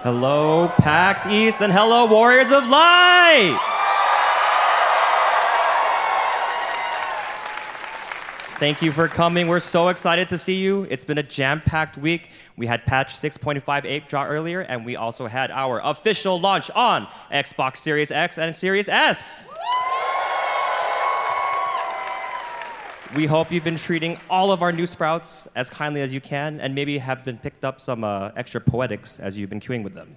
Hello, PAX East, and hello, Warriors of Light! Thank you for coming. We're so excited to see you. It's been a jam-packed week. We had patch 6.58 drop earlier, and we also had our official launch on Xbox Series X and Series S. We hope you've been treating all of our new sprouts as kindly as you can, and maybe have been picked up some extra poetics as you've been queuing with them.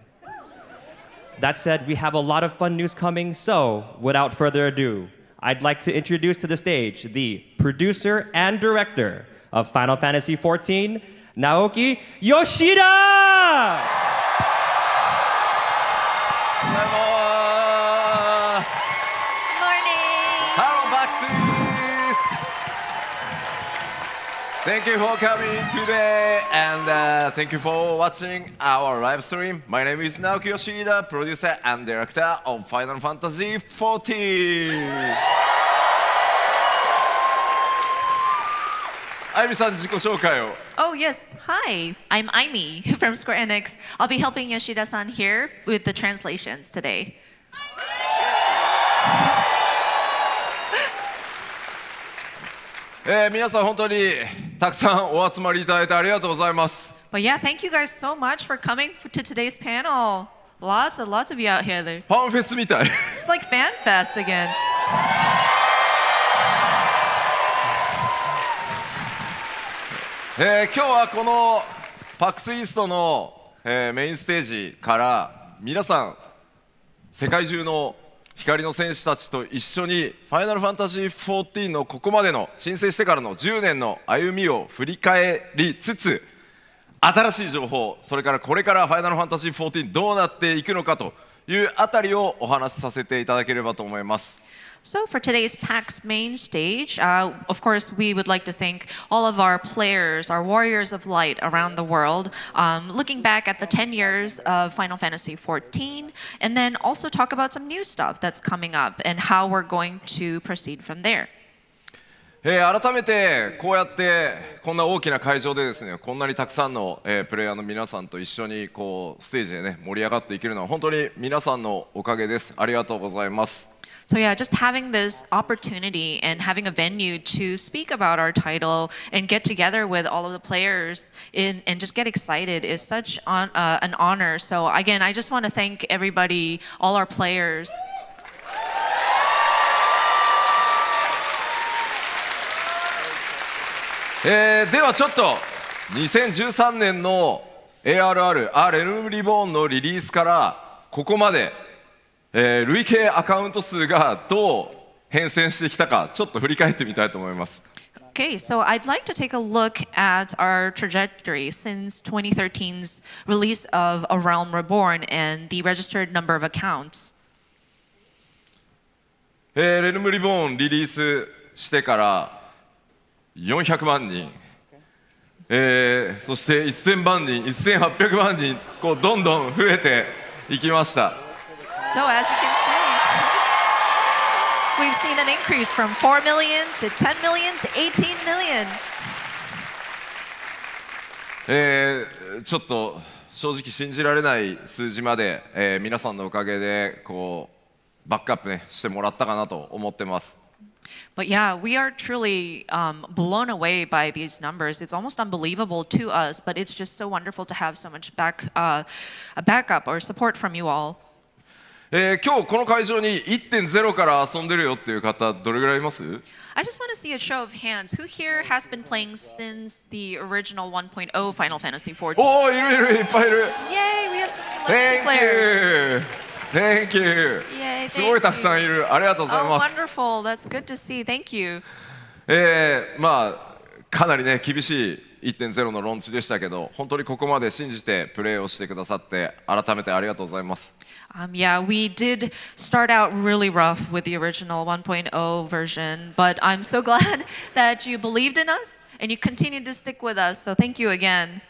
That said, we have a lot of fun news coming, so without further ado, I'd like to introduce to the stage the producer and director of Final Fantasy XIV, Naoki Yoshida! Hello, Baxis! Thank you for coming today, and thank you for watching our live stream. My name is Naoki Yoshida, producer and director of Final Fantasy XIV. Aimi-san, 自己紹介を。 Oh, yes. Hi, I'm Aimi from Square Enix. I'll be helping Yoshida-san here with the translations today. But 皆さん本当にたくさんお集まりいただいてありがとうございます。 But yeah, thank you guys so much for coming to today's panel. Lots of you out here. ファンフェスみたい。 It's like Fan Fest again. 今日はこの PAX イーストの、メインステージから皆さん世界中の光の戦士たちと一緒にファイナルファンタジー14のここまでの申請してからの10年の歩みを振り返りつつ、新しい情報、それからこれからファイナルファンタジー14どうなっていくのかというあたりをお話しさせていただければと思います。 So for today's PAX main stage, of course, we would like to thank all of our players, our warriors of light around the world, looking back at the 10 years of Final Fantasy XIV, and then also talk about some new stuff that's coming up and how we're going to proceed from there. 改めてこうやってこんな大きな会場でですね、こんなにたくさんの、プレイヤーの皆さんと一緒にこうステージでね盛り上がっていけるのは本当に皆さんのおかげです。ありがとうございます。 So yeah, just having this opportunity and having a venue to speak about our title and get together with all of the players and just get excited is such an honor. So again, I just want to thank everybody, all our players. ではちょっと2013年の ARR、Realm Reborn のリリースからここまで、累計アカウント数がどう変遷してきたかちょっと振り返ってみたいと思います。 Okay, so I'd like to take a look at our trajectory since 2013's release of A Realm Reborn and the registered number of accounts. Realm Reborn リリースしてから400万人、そして1000万人、1800万人こうどんどん増えていきました。 So as you can see, we've seen an increase from 4 million to 10 million to 18 million. ちょっと正直信じられない数字まで、皆さんのおかげでこうバックアップねしてもらったかなと思ってます。 But yeah, we are truly blown away by these numbers. It's almost unbelievable to us, but it's just so wonderful to have so much backup or support from you all. 今日この会場に 1.0 から遊んでるよっていう方どれぐらいいます？ I just want to see a show of hands. Who here has been playing since the original 1.0 Final Fantasy XIV? おー、いるいっぱいいる。 Yay, we have some legacy players. Thank you. Yay, すごいたくさんいる。ありがとうござい Oh, ます。 wonderful. That's good to see. Thank you. まあかなりね厳しい 1.0 のローンチでしたけど、本当にここまで信じてプレーをしてくださって改めてありがとうございます。 Yeah, we did start out really rough with the original 1.0 version, but I'm so glad that you believed in us and you continued to stick with us. So thank you again.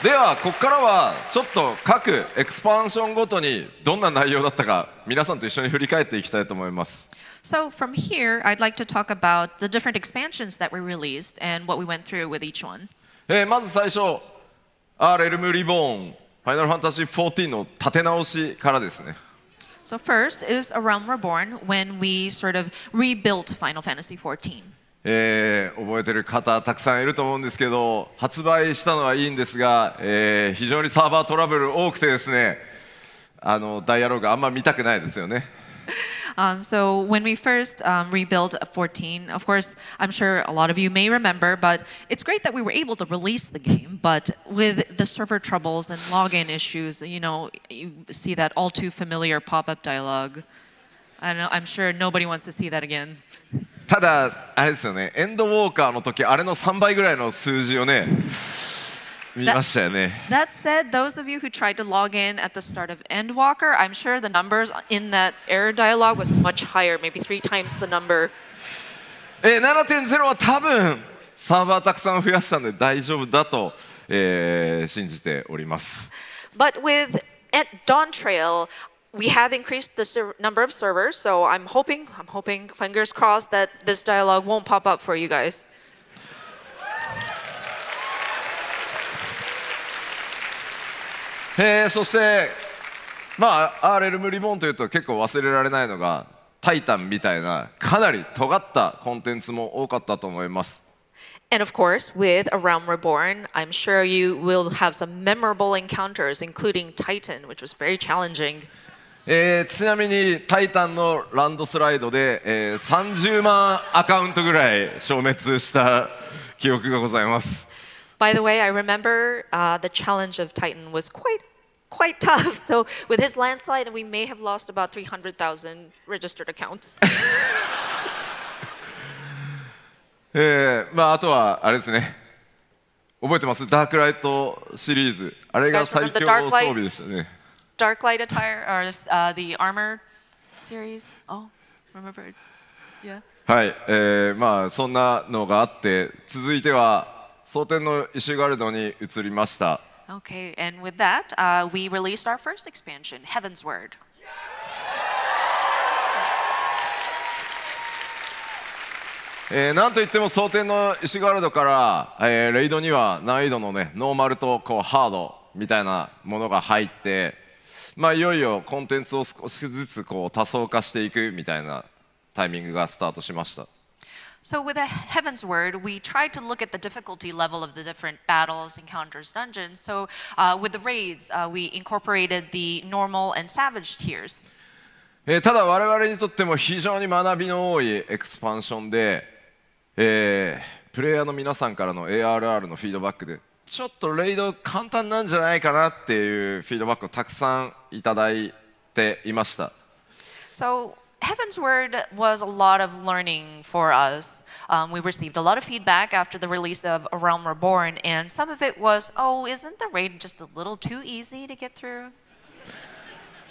ではここからはちょっと各エクスパンションごとにどんな内容だったか皆さんと一緒に振り返っていきたいと思います。 So from here, I'd like to talk about the different expansions that were released and what we went through with each one. まず最初Realm Reborn ファイナルファンタジー14の立て直しからですね。 So first is A Realm Reborn when we sort of rebuilt Final Fantasy XIV. 覚えてる方たくさんいると思うんですけど、発売したのはいいんですが、非常にサーバートラブル多くてですね、ダイアログあんま見たくないですよね。So when we first rebuilt 14, of course, I'm sure a lot of you may remember, but it's great that we were able to release the game. But with the server troubles and login issues, you know, you see that all too familiar pop-up dialogue. I don't know, I'm sure nobody wants to see that again. ただあれですよね、エンドウォーカーの時あれの3倍ぐらいの数字をね見ましたよね。 That said, those of you who tried to log in at the start of Endwalker, I'm sure the numbers in that error dialogue was much higher, maybe 3 times the number. 7.0 は多分サーバーたくさん増やしたんで大丈夫だと、信じております。 But with Dawntrail, we have increased the number of servers, so I'm hoping, fingers crossed, that this dialogue won't pop up for you guys. そしてまあRealm Rebornというと結構忘れられないのがタイタンみたいなかなり尖ったコンテンツも多かったと思います。 And of course, with A Realm Reborn, I'm sure you will have some memorable encounters, including Titan, which was very challenging. ちなみにタイタンのランドスライドで、30万アカウントぐらい消滅した記憶がございます。 By the way, I remember the challenge of Titan was quite tough. So with his landslide, we may have lost about 300,000 registered accounts. まああとはあれですね、覚えてます？ダークライトシリーズ、あれが最強装備でしたね。 Dark Light attire, or the armor series. Oh, remember it? Yeah. はい、まあそんなのがあって続いては蒼天のイシュガルドに移りました。 Okay, and with that, we released our first expansion, Heavensward. なんといっても蒼天のイシュガルドから、レイドには難易度のねノーマルとこうハードみたいなものが入って、まあいよいよコンテンツを少しずつこう多層化していくみたいなタイミングがスタートしました。 So with a Heavensward, we tried to look at the difficulty level of the different battles, encounters, dungeons. So with the raids, we incorporated the normal and savage tiers. ただ我々にとっても非常に学びの多いエクスパンションで、プレイヤーの皆さんからの ARR のフィードバックでちょっとレイド簡単なんじゃないかなっていうフィードバックをたくさんいただいていました。 So Heavensward was a lot of learning for us. We received a lot of feedback after the release of A Realm Reborn, and some of it was, oh, isn't the raid just a little too easy to get through?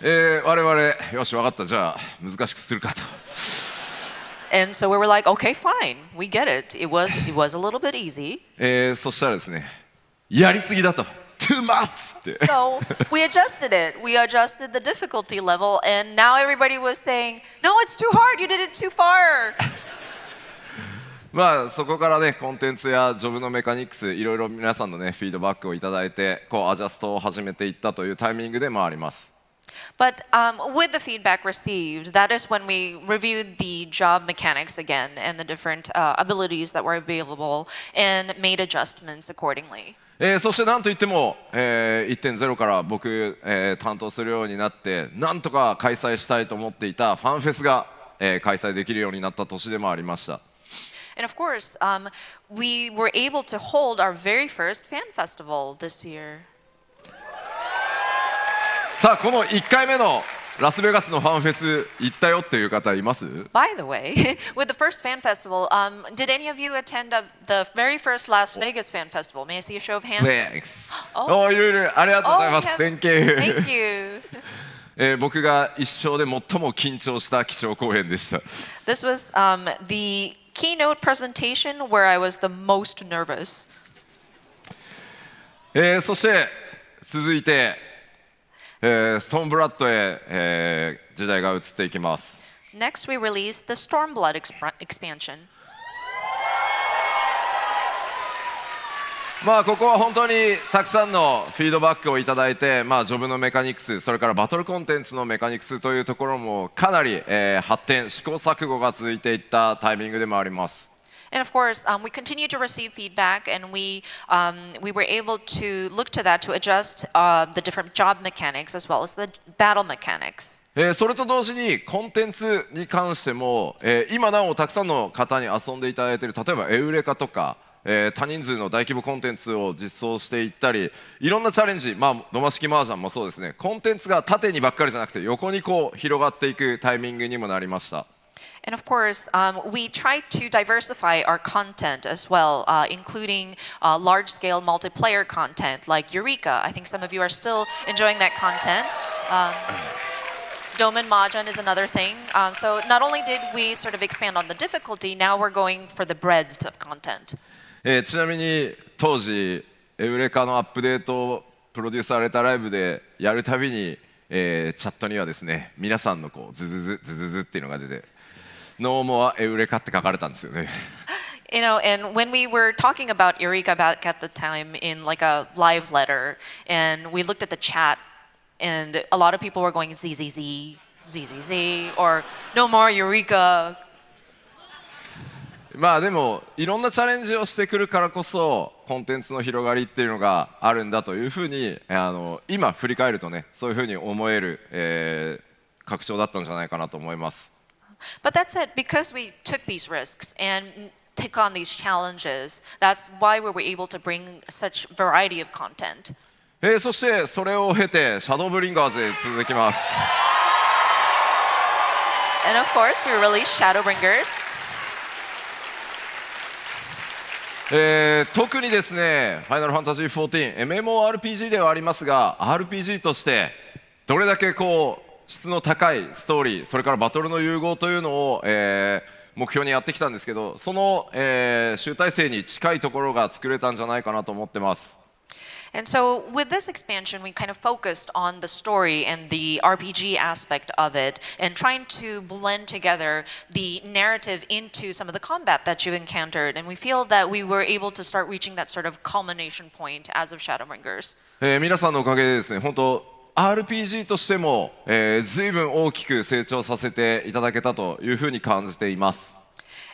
我々よし分かった、じゃあ難しくするかと。 And so we were like, okay, fine, we get it. It was a little bit easy. そしたらですね、やりすぎだと。Too much! って。 So we adjusted it. We adjusted the difficulty level, and now everybody was saying, no, it's too hard. You did it too far. まあそこからねコンテンツやジョブのメカニクスいろいろ皆さんのねフィードバックをいただいてこうアジャストを始めていったというタイミングでもあります。 But with the feedback received, that is when we reviewed the job mechanics again and the different abilities that were available and made adjustments accordingly. そしてなんといっても、1.0 から僕、担当するようになってなんとか開催したいと思っていたファンフェスが、開催できるようになった年でもありました。 And of course, we were able to hold our very first fan festival this year. さあこの1回目のラスベガスのファンフェス行ったよっていう方います？ By the way, with the first fan festival, did any of you attend the very first Las Vegas fan festival? May I see a show of hands? Thanks. Oh. いろいろありがとうございます。Oh, Thank you. Thank you. 僕が一生で最も緊張した基調講演でした。 This was the keynote presentation where I was the most nervous. そして続いてストーンブラッドへ、時代が移っていきます。 Next, we released the Stormblood expansion. まあここは本当にたくさんのフィードバックをいただいて、まあ、ジョブのメカニクス、それからバトルコンテンツのメカニクスというところもかなり、発展、試行錯誤が続いていったタイミングでもあります。And of course, we continue to receive feedback, and we were able to look to that to adjust the different job mechanics as well as the battle mechanics. それと同時にコンテンツに関しても、今なおたくさんの方に遊んでいただいている、例えばエウレカとか、多人数の大規模コンテンツを実装していったり、いろんなチャレンジ、まあ、野間式麻雀もそうですね、コンテンツが縦にばっかりじゃなくて横にこう広がっていくタイミングにもなりました。And of course, we try to diversify our content as well, including large-scale multiplayer content like Eureka. I think some of you are still enjoying that content. Domain Mahjong is another thing. So not only did we sort of expand on the difficulty, now we're going for the breadth of content. ちなみに当時エウレカのアップデートをプロデュースされたライブでやるたびに、チャットにはですね、皆さんのこうズズズズズズっていうのが出て、ノーモアエウレカって書かれたんですよね。You know, and when we were talking about Eureka back at the time in like a live letter, and we looked at the chat, and a lot of people were going ZZZ, ZZZ, or no more Eureka. まあでもいろんなチャレンジをしてくるからこそコンテンツの広がりっていうのがあるんだというふうに今振り返るとね、そういうふうに思える、拡張だったんじゃないかなと思います。But that said, because we took these risks and took on these challenges, that's why we were able to bring such variety of content. そしてそれを経てシャドーブリンガーズへ続きます。And of course, we released Shadowbringers. 特にですね、ファイナルファンタジー14、MMORPG ではありますが、RPG としてどれだけこう質の高いストーリー、それからバトルの融合というのを、目標にやってきたんですけど、その、集大成に近いところが作れたんじゃないかなと思ってます。And so with this expansion, we kind of focused on the story and the RPG aspect of it and trying to blend together the narrative into some of the combat that you encountered. And we feel that we were able to start reaching that sort of culmination point as of Shadowbringers. 皆さんのおかげでですね、本当RPG としても、随分大きく成長させていただけたというふうに感じています。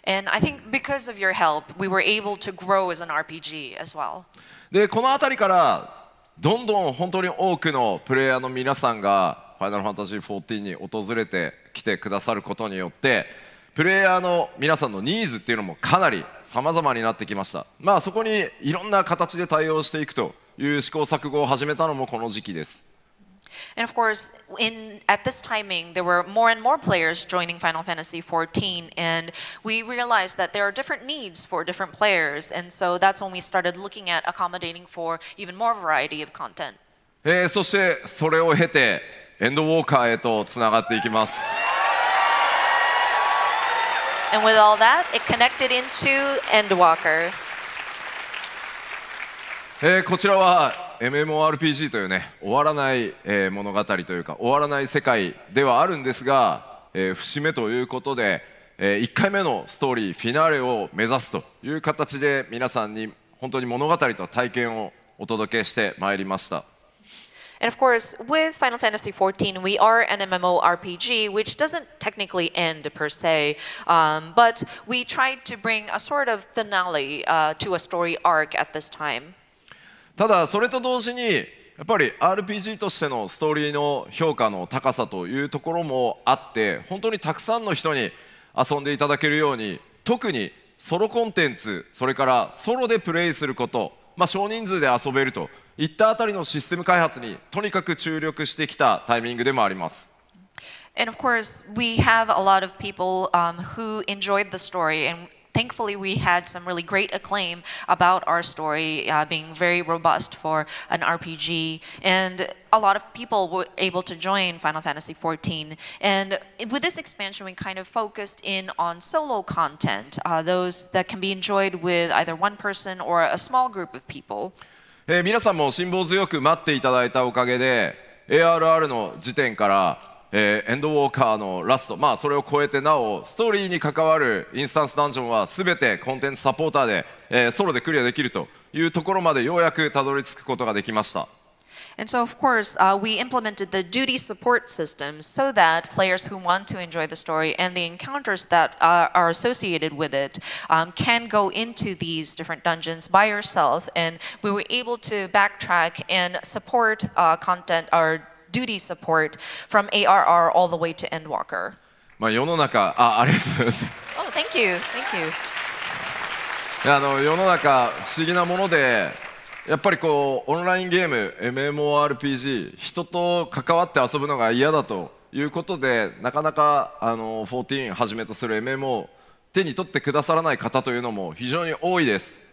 And I think because of your help, we were able to grow as an RPG as well. でこの辺りからどんどん本当に多くのプレイヤーの皆さんがファイナルファンタジー14に訪れてきてくださることによってプレイヤーの皆さんのニーズっていうのもかなり様々になってきました。まあそこにいろんな形で対応していくという試行錯誤を始めたのもこの時期です。And of course, at this timing, there were more and more players joining Final Fantasy XIV, and we realized that there are different needs for different players, and so that's when we started looking at accommodating for even more variety of content. そしてそれを経てエンドウォーカーへとつながっていきます。And with all that, it connected into Endwalker. こちらは MMORPG というね終わらない、物語というか終わらない世界ではあるんですが、節目ということで、1回目のストーリーフィナーレを目指すという形で皆さんに本当に物語と体験をお届けしてまいりました。And of course, with Final Fantasy XIV, we are an MMORPG, which doesn't technically end per se, but we tried to bring a sort of finale to a story arc at this time. ただそれと同時にやっぱり RPG としてのストーリーの評価の高さというところもあって本当にたくさんの人に遊んでいただけるように特にソロコンテンツそれからソロでプレイすること、少人数で遊べるといったあたりのシステム開発にとにかく注力してきたタイミングでもあります。And of course, we have a lot of people who enjoyed the story, and thankfully we had some really great acclaim about our story being very robust for an RPG, and a lot of people were able to join Final Fantasy XIV. And with this expansion, we kind of focused in on solo content, those that can be enjoyed with either one person or a small group of people. 皆さんも辛抱強く待っていただいたおかげで ARR の時点から、エンドウォーカーのラスト、まあ、それを超えてなおストーリーに関わるインスタンスダンジョンは全てコンテンツサポーターで、ソロでクリアできるというところまでようやくたどり着くことができました。And so, of course, we implemented the duty support system so that players who want to enjoy the story and the encounters that are associated with it can go into these different dungeons by yourself. And we were able to backtrack and support content or duty support from ARR all the way to Endwalker. まあ世の中、ありがとうございます。Oh, thank you. Thank you. 世の中不思議なもので、やっぱりこうオンラインゲーム MMORPG 人と関わって遊ぶのが嫌だということでなかなか14はじめとする MMO を手に取ってくださらない方というのも非常に多いです。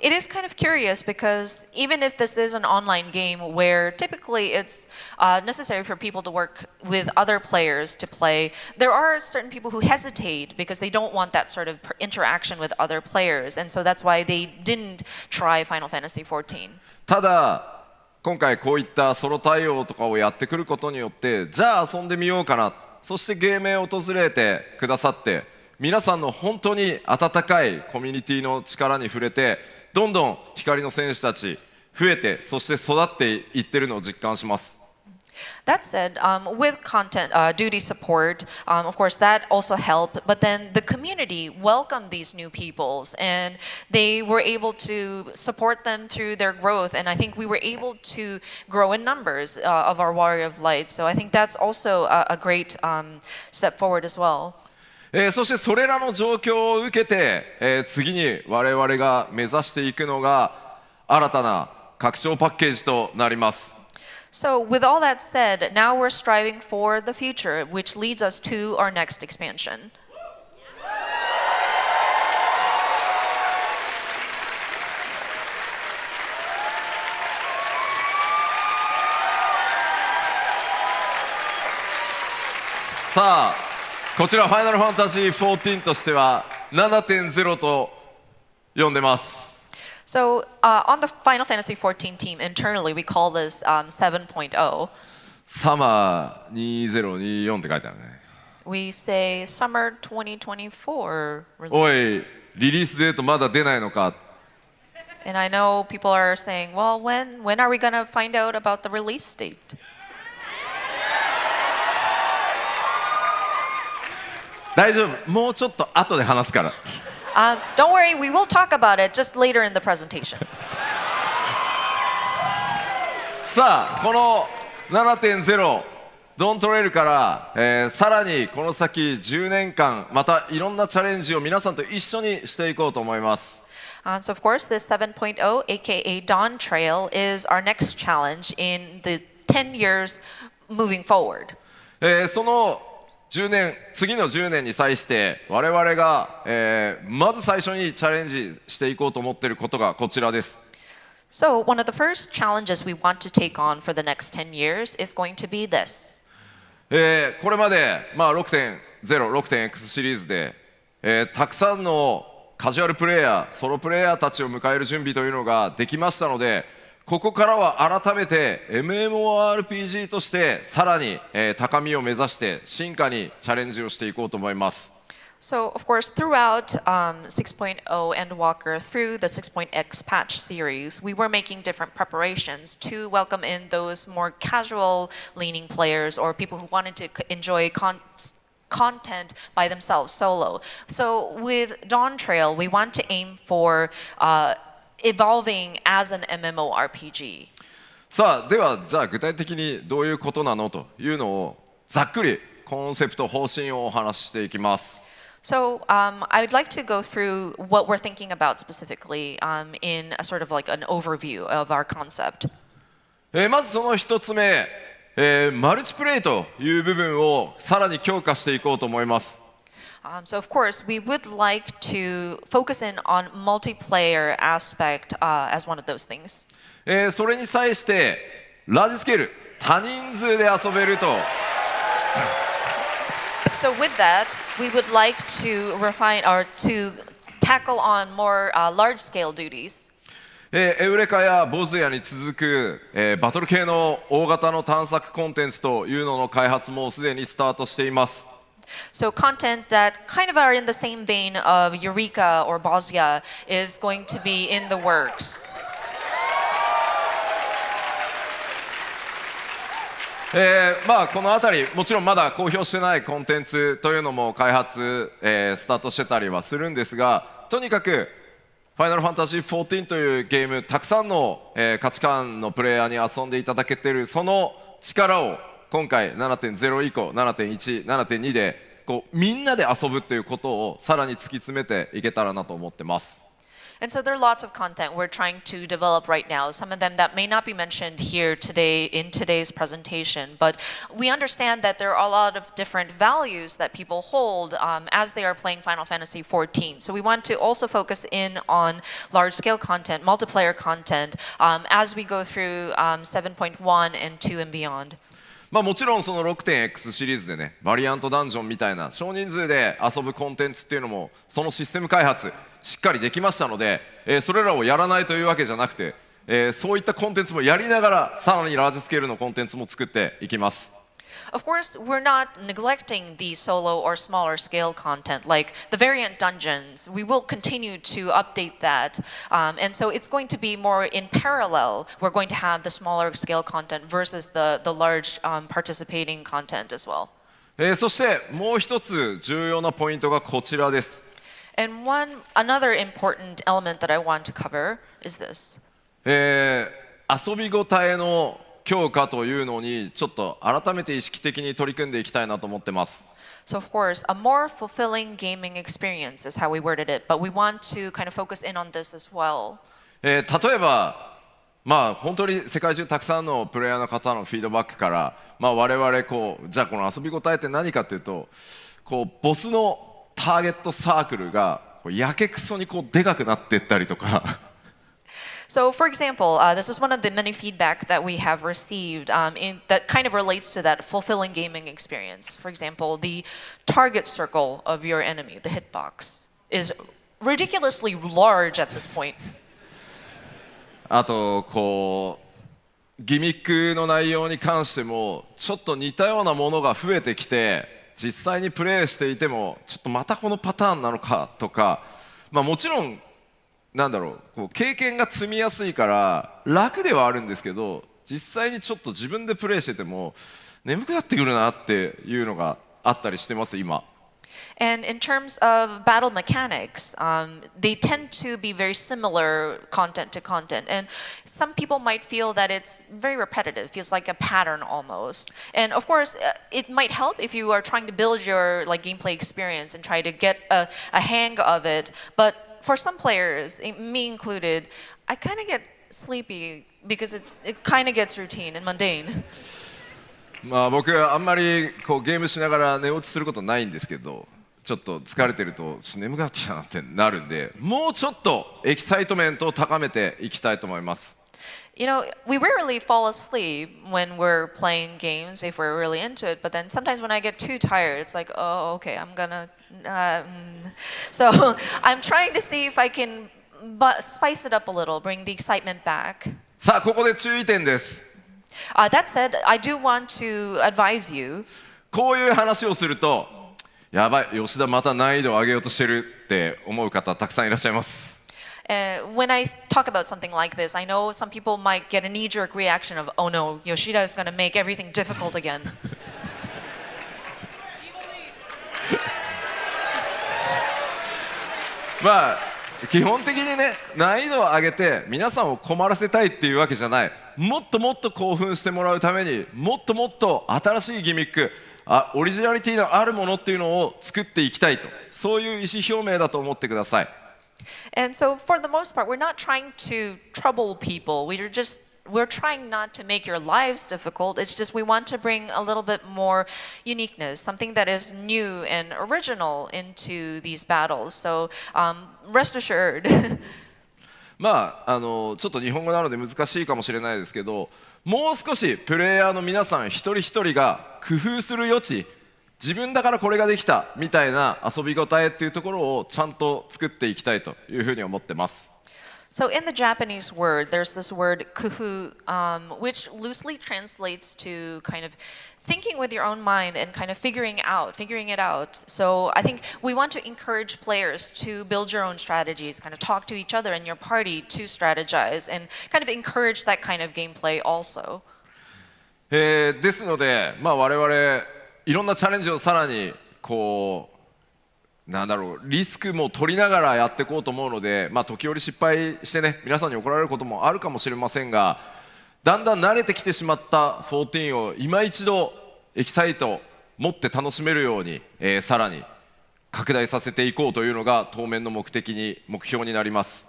It is kind of curious because even if this is an online game where typically it's necessary for people to work with other players to play, there are certain people who hesitate because they don't want that sort of interaction with other players, and so that's why they didn't try Final Fantasy XIV. ただ今回こういったソロ対応とかをやってくることによってじゃあ遊んでみようかな、そしてゲームへ訪れてくださって皆さんの本当に温かいコミュニティの力に触れてどんどん光の戦士たち増えてそして育っていってるのを実感します。That said, with content duty support, of course, that also helped. But then the community welcomed these new peoples, and they were able to support them through their growth. And I think we were able to grow in numbers of our Warrior of Light. So I think that's also a great step forward as well. そしてそれらの状況を受けて、次に我々が目指していくのが新たな拡張パッケージとなります。So with all that said, now we're striving for the future, which leads us to our next expansion.さあこちらファイナルファンタジー14としては 7.0 と呼んでます。So on the Final Fantasy XIV team internally, we call this 7.0. サマー2024って書いてあるね。We say summer 2024 release. おい、リリースデートまだ出ないのか。And I know people are saying, well, when are we going to find out about the release date? 大丈夫、もうちょっと後で話すから。Don't worry, we will talk about it just later in the presentation. さあ、この 7.0 Dawntrail から、さらにこの先10年間またいろんなチャレンジを皆さんと一緒にしていこうと思います。So of course, this 7.0, aka Dawntrail, is our next challenge in the 10 years moving forward. その10年次の10年に際して我々が、まず最初にチャレンジしていこうと思っていることがこちらです。So one of the first challenges we want to take on for the next 10 years is going to be this. これまで、6.0、6.x シリーズで、たくさんのカジュアルプレイヤー、ソロプレイヤーたちを迎える準備というのができましたので、ここからは改めて MMORPG としてさらに、高みを目指して進化にチャレンジをしていこうと思います。So, of course, throughout 6.0 Endwalker, through the 6.x patch series, we were making different preparations to welcome in those more casual-leaning players or people who wanted to enjoy content by themselves solo. So, with Dawntrail, we want to aim for evolving as an MMORPG. さあ、ではじゃあ具体的にどういうことなのというのをざっくりコンセプト方針をお話ししていきます。So I would like to go through what we're thinking about specifically in a sort of like an overview of our concept. まずその一つ目、マルチプレイという部分をさらに強化していこうと思います。So of course we would like to focus in on multiplayer aspect as one of those things. それに際してラージスケール多人数で遊べると。So with that, we would like to refine or to tackle on more large-scale duties. エウレカやボズヤに続く、バトル系の大型の探索コンテンツというのの開発もすでにスタートしています。So content that kind of are in the same vein of Eureka or Bosnia is going to be in the works. この辺りもちろんまだ公表してないコンテンツというのも開発、スタートしてたりはするんですが、とにかくファイナルファンタジー14というゲーム、たくさんの、価値観のプレイヤーに遊んでいただけているその力を今回 7.0 以降 7.1、7.2 でこうみんなで遊ぶということをさらに突き詰めていけたらなと思ってます。And so there are lots of content we're trying to develop right now, some of them that may not be mentioned here today in today's presentation, but we understand that there are a lot of different values that people hold as they are playing Final Fantasy XIV. So we want to also focus in on large-scale content, multiplayer content, as we go through 7.1 and 2 and beyond. もちろんその 6.X シリーズでね、バリアントダンジョンみたいな少人数で遊ぶコンテンツっていうのもそのシステム開発しっかりできましたので、それらをやらないというわけじゃなくて、そういったコンテンツもやりながらさらにラージスケールのコンテンツも作っていきます。Of course, we're not neglecting the solo or smaller scale content like the variant dungeons. We will continue to update that. And so it's going to be more in parallel. We're going to have the smaller scale content versus the large participating content as well. そしてもう一つ重要なポイントがこちらです。And another important element that I want to cover is this. 遊びごたえの強化というのにちょっと改めて意識的に取り組んでいきたいなと思ってます。So of course, a more fulfilling gaming experience is how we worded it, but we want to kind of focus in on this as well. 例えば、本当に世界中たくさんのプレイヤーの方のフィードバックから、我々じゃあこの遊びごたえって何かっていうと、ボスのターゲットサークルがやけくそにでかくなっていったりとか。So, for example, this is one of the many feedback that we have received that kind of relates to that fulfilling gaming experience. For example, the target circle of your enemy, the hitbox, is ridiculously large at this point. あとギミックの内容に関してもちょっと似たようなものが増えてきて、実際にプレイしていてもちょっとまたこのパターンなのかとか、もちろん経験が積みやすいから楽ではあるんですけど、実際にちょっと自分でプレイしてても眠くなってくるなっていうのがあったりしてます今。And in terms of battle mechanics, they tend to be very similar content to content. And some people might feel that it's very repetitive, feels like a pattern almost. And of course, it might help if you are trying to build your gameplay experience and try to get a hang of it. But for some players, me included, I kind of get sleepy because it kind of gets routine and mundane. 僕はあんまりゲームしながら寝落ちすることないんですけど、ちょっと疲れてると眠くなってきたなってなるんで、もうちょっとエキサイトメントを高めていきたいと思います。You know, we rarely fall asleep when we're playing games if we're really into it, but then sometimes when I get too tired, it's like, oh, okay, I'm gonna... So I'm trying to see if I can spice it up a little, bring the excitement back. さあ、ここで注意点です。That said, I do want to advise you. こういう話をすると、やばい、吉田また難易度を上げようとしてるって思う方たくさんいらっしゃいます。When I talk about something like this, I know some people might get a knee-jerk reaction of, oh no, Yoshida is going to make everything difficult again. 基本的にね、難易度を上げて皆さんを困らせたいっていうわけじゃない。もっともっと興奮してもらうためにもっともっと新しいギミック、オリジナリティのあるものっていうのを作っていきたいと、そういう意思表明だと思ってください。And so for the most part, we're not trying to trouble people. We're trying not to make your lives difficult. It's just we want to bring a little bit more uniqueness, something that is new and original into these battles. So rest assured. ちょっと日本語なので難しいかもしれないですけど、もう少しプレイヤーの皆さん一人一人が工夫する余地、自分だからこれができたみたいな遊びごたえっていうところをちゃんと作っていきたいというふうに思ってます。So in the Japanese word, there's this word kufu, which loosely translates to kind of thinking with your own mind and kind of figuring it out. So I think we want to encourage players to build your own strategies, kind of talk to each other in your party to strategize and kind of encourage that kind of gameplay also. ですので、我々いろんなチャレンジをさらにリスクも取りながらやっていこうと思うので、時折失敗してね、皆さんに怒られることもあるかもしれませんが、だんだん慣れてきてしまった14を今一度エキサイト持って楽しめるように、さらに拡大させていこうというのが当面の目標になります。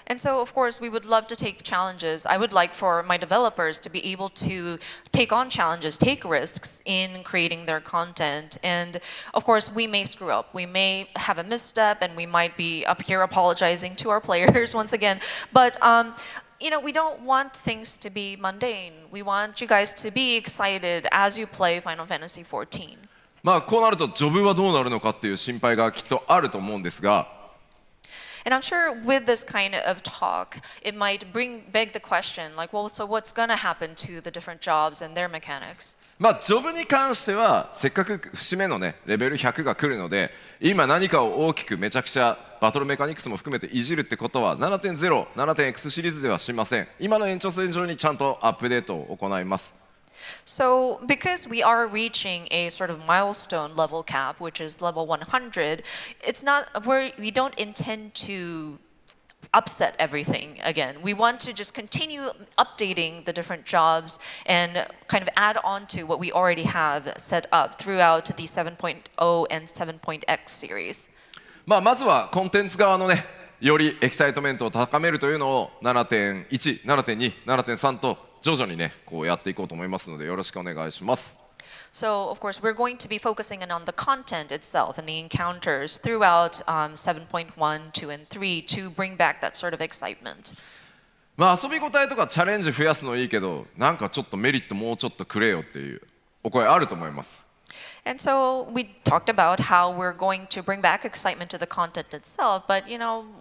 And so, of course, we would love to take challenges. I would like for my developers to be able to take on challenges, take risks in creating their content. And of course, we may screw up. We may have a misstep, and we might be up here apologizing to our players once again. But we don't want things to be mundane. We want you guys to be excited as you play Final Fantasy XIV. こうなるとジョブはどうなるのかっていう心配がきっとあると思うんですが。And I'm sure with this kind of talk, it might beg the question, like, well, so what's going to happen to the different jobs and their mechanics? ジョブに関してはせっかく節目のねレベル100が来るので、今何かを大きくめちゃくちゃバトルメカニクスも含めていじるってことは 7.0、7.x シリーズではしません。今の延長線上にちゃんとアップデートを行います。So, because we are reaching a sort of milestone level cap, which is level 100, it's not we don't intend to upset everything again. We want to just continue updating the different jobs and kind of add on to what we already have set up throughout the 7.0 and 7.x series. まずはコンテンツ側のね、よりエキサイトメントを高めるというのを 7.1、7.2、7.3 と徐々にね、やっていこうと思いますのでよろしくお願いします。So, of course, we're going to be focusing on the content itself and the encounters throughout 7.1, 2, and 3 to bring back that sort of excitement. 遊び応えとかチャレンジ増やすのいいけど、なんかちょっとメリットもうちょっとくれよっていうお声あると思います。And so we talked about how we're going to bring back excitement to the content itself, but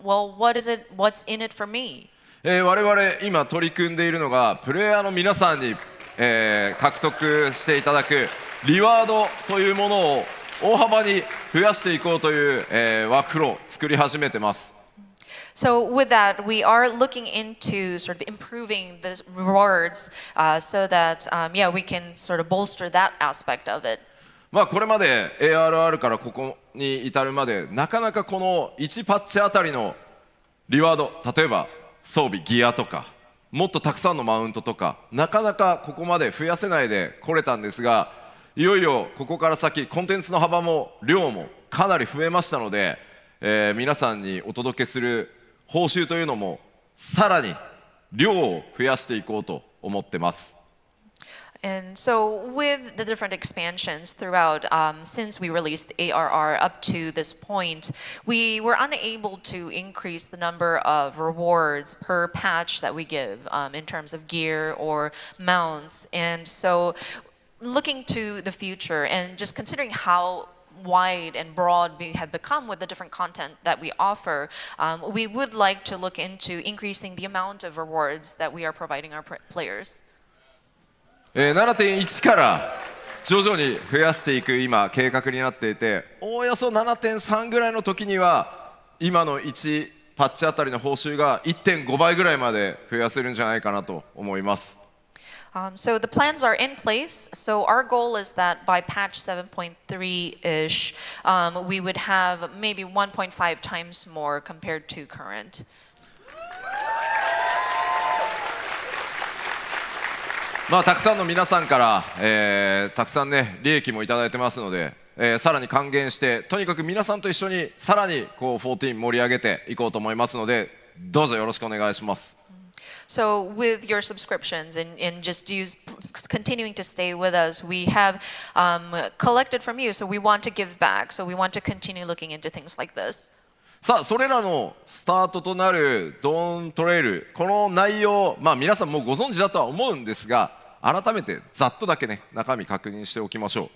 what's in it for me? 我々今取り組んでいるのがプレイヤーの皆さんに、獲得していただくリワードというものを大幅に増やしていこうという、ワークフローを作り始めてます。So with that, we are looking into sort of improving the rewards so that we can sort of bolster that aspect of it. これまで ARR からここに至るまでなかなかこの1パッチあたりのリワード、例えば装備ギアとかもっとたくさんのマウントとかなかなかここまで増やせないで来れたんですが、いよいよここから先コンテンツの幅も量もかなり増えましたので、皆さんにお届けする報酬というのもさらに量を増やしていこうと思ってます。And so with the different expansions throughout, since we released ARR up to this point, we were unable to increase the number of rewards per patch that we give in terms of gear or mounts. And so looking to the future and just considering how wide and broad we have become with the different content that we offer, we would like to look into increasing the amount of rewards that we are providing our players. 7.1 から徐々に増やしていく今計画になっていて、おおよそ 7.3 ぐらいの時には今の1パッチあたりの報酬が 1.5 倍ぐらいまで増やせるんじゃないかなと思います。So the plans are in place. So our goal is that by patch 7.3-ish, we would have maybe 1.5 times more compared to current. たくさんの皆さんから、たくさんね利益もいただいてますので、さらに還元してとにかく皆さんと一緒にさらに14盛り上げていこうと思いますので、どうぞよろしくお願いします。So with your subscriptions and just continuing to stay with us, we have collected from you, so we want to give back. So we want to continue looking into things like this. さあそれらのスタートとなるドーントレイル、この内容、皆さんもうご存知だとは思うんですが、改めてざっとだけね中身確認しておきましょう。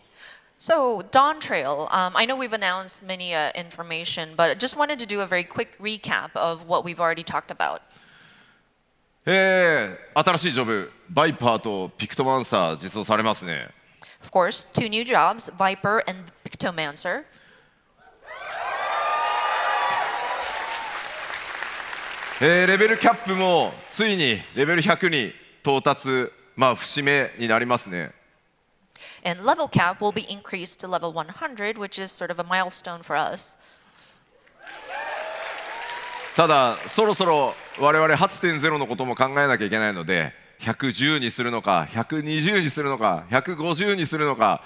So, Dawntrail, I know we've announced many information, but just wanted to do a very quick recap of what we've already talked about. 新しいジョブ、バイパーとピクトマンサー実装されますね。Of course, 2 new jobs, Viper and Pictomancer. レベルキャップもついにレベル100に到達、節目になりますね。And level cap will be increased to level 100, which is sort of a milestone for us. ただそろそろ我々 8.0 のことも考えなきゃいけないので、110にするのか120にするのか150にするのか、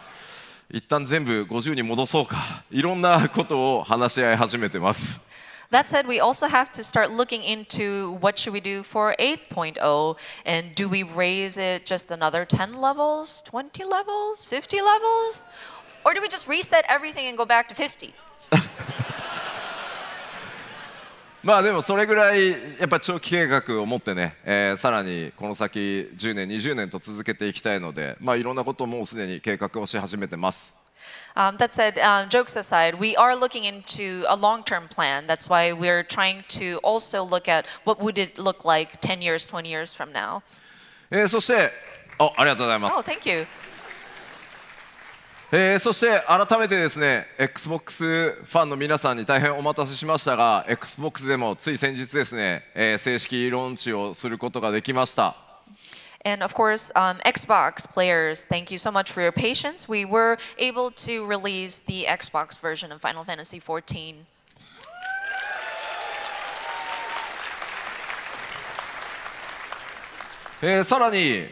一旦全部50に戻そうか、いろんなことを話し合い始めてます。That said, we also have to start looking into what should we do for 8.0, and do we raise it just another 10 levels, 20 levels, 50 levels? Or do we just reset everything and go back to 50? でもそれぐらいやっぱ長期計画を持ってね、さらにこの先10年20年と続けていきたいので、いろんなことをもうすでに計画をし始めてます。That said, jokes aside, we are looking into a long-term plan. That's why we're trying to also look at what would it look like 10 years, 20 years from now. そしてありがとうございます。Oh, thank you. そして改めてですね、XBOX ファンの皆さんに大変お待たせしましたが、XBOX でもつい先日ですね、正式ローンチをすることができました。And of course, Xbox players, thank you so much for your patience. We were able to release the Xbox version of Final Fantasy XIV. さらに、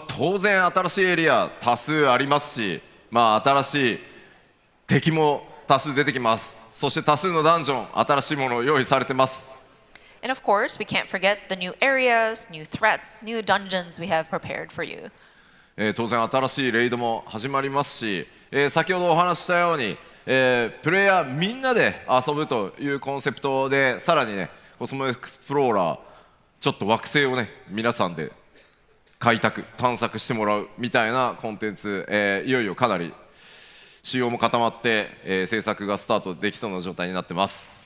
当然新しいエリア多数ありますし、新しい敵も多数出てきます。そして多数のダンジョン、新しいものを用意されてます。And of course, we can't forget the new areas, new threats, new dungeons we have prepared for you. 当然新しいレイドも始まりますし、先ほどお話ししたように、プレイヤーみんなで遊ぶというコンセプトで、さらにね、コスモエクスプローラー、ちょっと惑星をね、皆さんで開拓、探索してもらうみたいなコンテンツ、いよいよかなり仕様も固まって、制作がスタートできそうな状態になってます。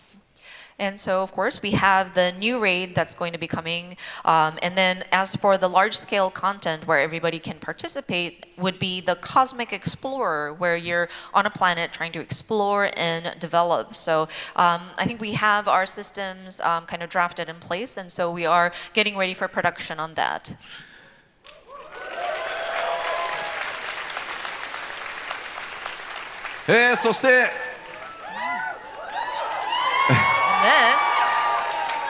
And so, of course, we have the new raid that's going to be coming. And then as for the large-scale content where everybody can participate would be the Cosmic Explorer, where you're on a planet trying to explore and develop. So I think we have our systems kind of drafted in place, and so we are getting ready for production on that. そして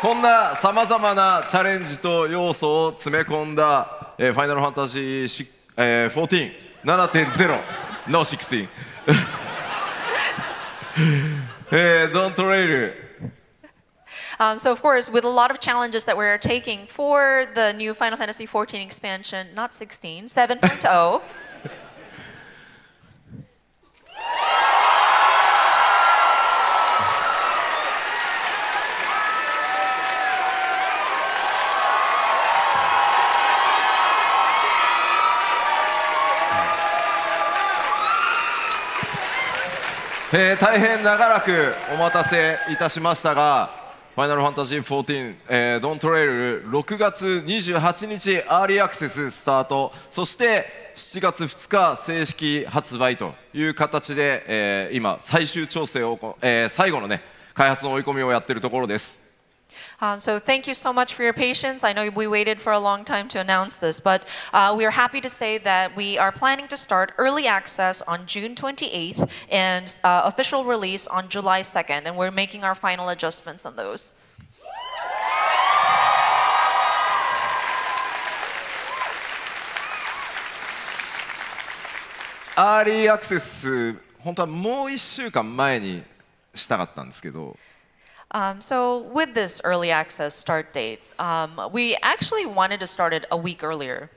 こんなさまざまなチャレンジと要素を詰め込んだ、ファイナルファンタジー、14、7.0 の16 Dawntrail. So of course, with a lot of challenges that we're taking for the new Final Fantasy XIV expansion, not 16, 7.0. 大変長らくお待たせいたしましたが、ファイナルファンタジー14、ドントレイル6月28日アーリーアクセススタート、そして7月2日正式発売という形で、今最終調整を、最後のね開発の追い込みをやっているところです。So thank you so much for your patience. I know we waited for a long time to announce this, but we are happy to say that we are planning to start early access on June 28th and official release on July 2nd, and we're making our final adjustments on those. アーリーアクセス、本当はもう1週間前にしたかったんですけど、So with this early access start date, we actually wanted to start it a week earlier.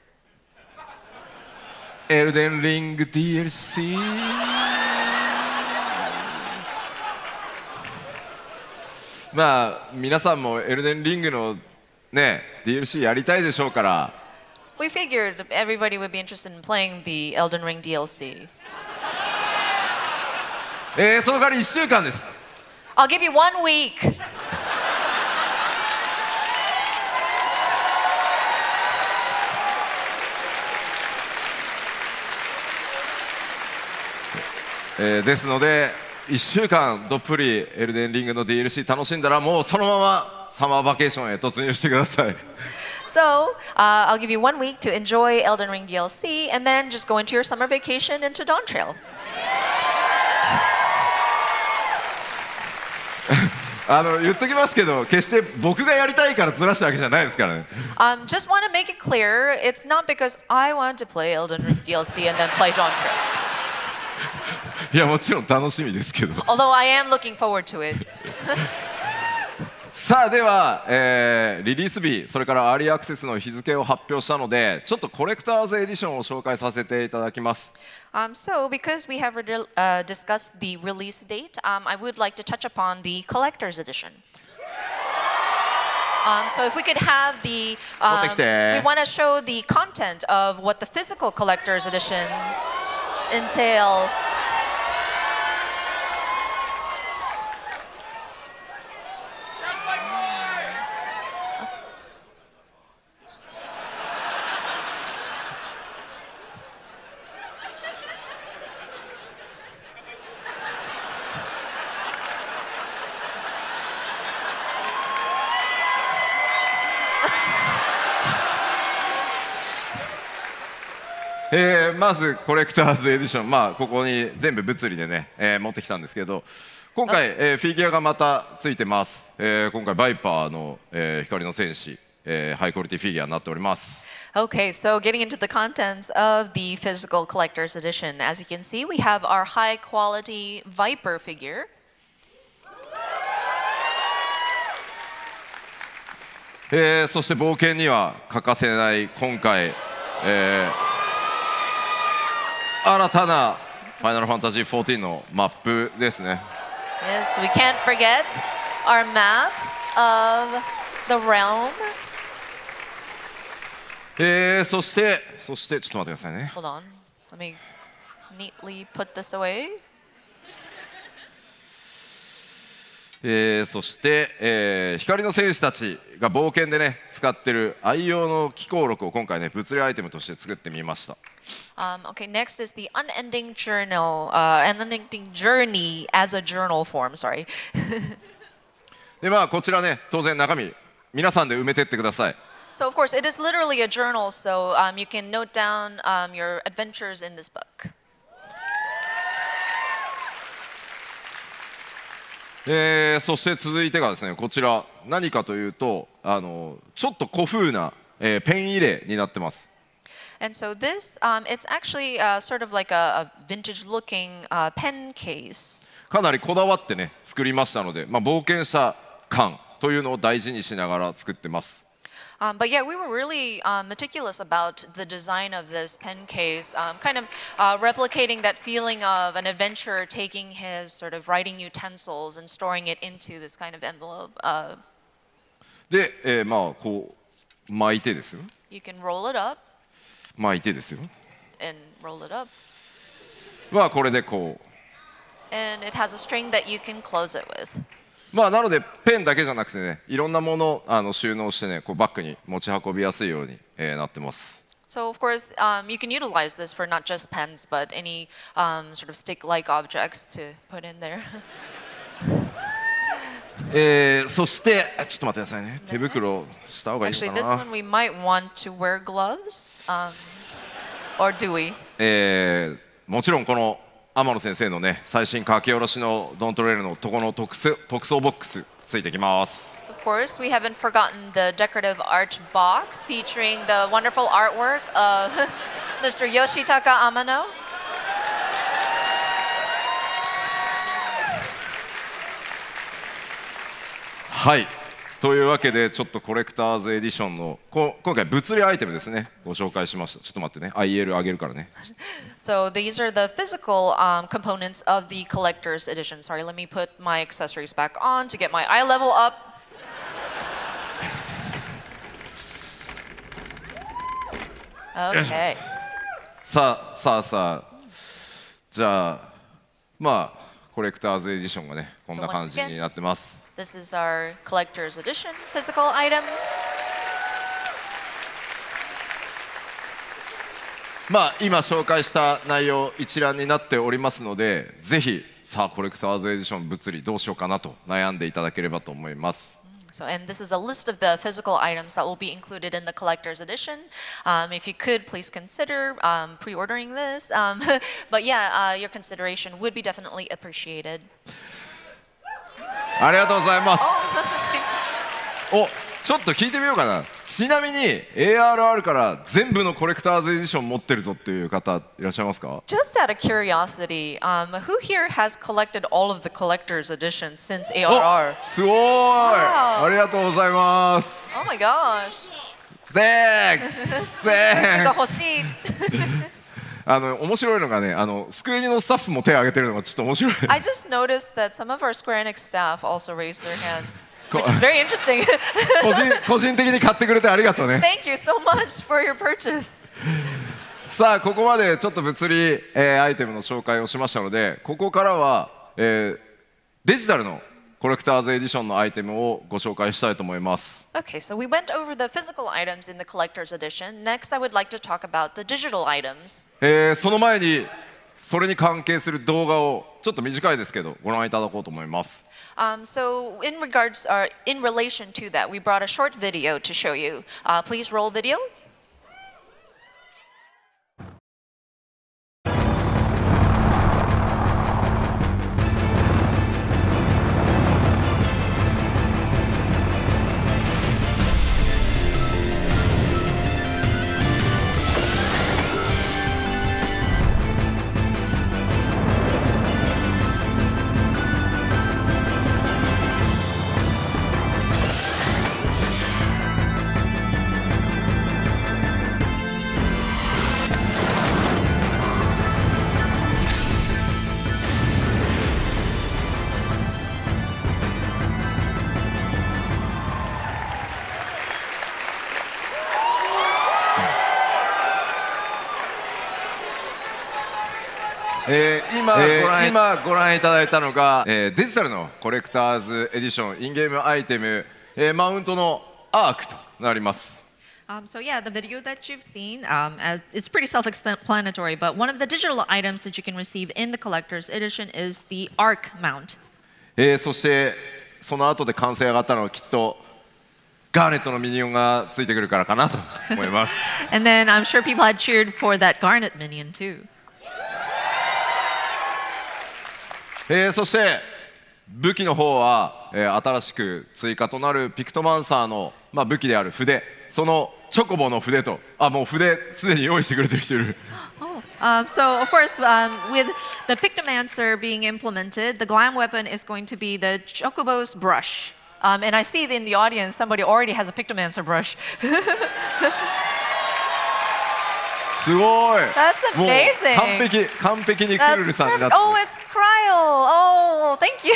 エルデンリング DLC 皆さんもエルデンリングのね DLC やりたいでしょうから、We figured everybody would be interested in playing the Elden Ring DLC. その代わり1週間です。 I'll give you 1 week. ですので1週間どっぷりエルデンリングの DLC 楽しんだらもうそのままサマーバケーションへ突入してください。 So, I'll give you 1 week to enjoy Elden Ring DLC and then just go into your summer vacation into Dawntrail. 言っときますけど決して僕がやりたいからずらしたわけじゃないですからね。 Just want to make it clear, it's not because I want to play Elden Ring DLC and then play Dawntrail. いやもちろん楽しみですけど。 Although I am looking forward to it. さあでは、リリース日それからアーリーアクセスの日付を発表したのでちょっとコレクターズエディションを紹介させていただきます。 So, because we have discussed the release date, I would like to touch upon the collector's edition. So, if we could have the, we want to show the content of what the physical collector's edition entails. まずコレクターズエディション、ここに全部物理でね、持ってきたんですけど今回、フィギュアがまたついてます、今回バイパーの、光の戦士、ハイクオリティフィギュアになっております。 Okay, so getting into the contents of the physical collector's edition, as you can see, we have our high quality Viper figure. そして冒険には欠かせない今回、新たなファイナルファンタジー14のマップですね。 Yes, we can't forget our map of the realm. そしてちょっと待ってくださいね。 Hold on, let me neatly put this away. そして、光の戦士たちが冒険でね使ってる愛用の機構録を今回ね物理アイテムとして作ってみました。 Okay, next is the unending journey as a journal form. Sorry. でこちらね当然中身皆さんで埋めてってください。 So of course, it is literally a journal, so you can note down your adventures in this book. そして続いてがですねこちら何かというとちょっと古風な、ペン入れになってます。 And so this, it's actually sort of like a vintage-looking pen case. かなりこだわってね作りましたので、冒険者感というのを大事にしながら作ってます。 But yeah, we were really meticulous about the design of this pen case, kind of replicating that feeling of an adventurer taking his sort of writing utensils and storing it into this kind of envelope. で、こう巻いてですよ。 You can roll it up 巻いてですよ。 and roll it up. これでこう。 And it has a string that you can close it with. なのでペンだけじゃなくてねいろんなもの収納してねこうバッグに持ち運びやすいように、なってます。 So of course, you can utilize this for not just pens, but any sort of stick-like objects to put in there. そしてちょっと待ってくださいね手袋した方がいい Actually, か this な。 one we might want to wear gloves, or do we? もちろんこの天野先生のね最新書き下ろしのドントレールのとこの特装ボックスついてきます。 Of course, we haven't forgotten the decorative art box featuring the wonderful artwork of Mr. Yoshitaka Amano. はいというわけでちょっとコレクターズエディションの今回物理アイテムですねご紹介しました。ちょっと待ってね IL 上げるからね。 So these are the physical components of the collector's edition. Sorry, let me put my accessories back on to get my eye level up. Okay. さあじゃあまあコレクターズエディションがねこんな感じになってます。 This is our collector's edition physical items. まあ今紹介した内容一覧になっておりますので、ぜひさあコレクターズエディション物理どうしようかなと悩んでいただければと思います。 So, and this is a list of the physical items that will be included in the collector's edition. If you could, please consider pre-ordering this. But yeah, your consideration would be definitely appreciated. ありがとうございます。お、ちょっと聞いてみようかな。ちなみに ARR から全部のコレクターズエディション持ってるぞっていう方いらっしゃいますか？ Just out of curiosity, who here has collected all of the collector's editions since ARR? すごーい、ありがとうございます。 Oh my gosh. Thanks が欲しい。面白いのがね、スクエニのスタッフも手を挙げてるのがちょっと面白い。 I just noticed that some of our Square Enix staff also raised their hands, which is very interesting. 個人的に買ってくれてありがとうね。 Thank you so much for your purchase. さあここまでちょっと物理、アイテムの紹介をしましたので、ここからは、デジタルのコレクターズエディションのアイテムをご紹介したいと思います。 Okay, so we went over the physical items in the collector's edition. Next, I would like to talk about the digital items. その前にそれに関係する動画をちょっと短いですけどご覧いただこうと思います。 So in relation to that, we brought a short video to show you. Please roll video. 今ご覧いただいたのが、デジタルのコレクターズエディションインゲームアイテム、マウントのアークとなります。 So yeah, the video that you've seen, it's pretty self-explanatory, but one of the digital items that you can receive in the collector's edition is the Arc mount. そしてその後で歓声上がったのはきっとガーネットのミニオンがついてくるからかなと思います。 And then I'm sure people had cheered for that Garnet minion too. そして武器の方は、新しく追加となるピクトマンサーの、武器である筆、そのチョコボの筆と、もう筆すでに用意してくれてる人いる。So of course, with the Pictomancer being implemented, the glam weapon is going to be the Chocobo's brush. And I see in the audience somebody already has a Pictomancer brush. すごい。 That's もう amazing. 完璧にクルルさんになって。 Oh, it's Cryo. Oh, thank you.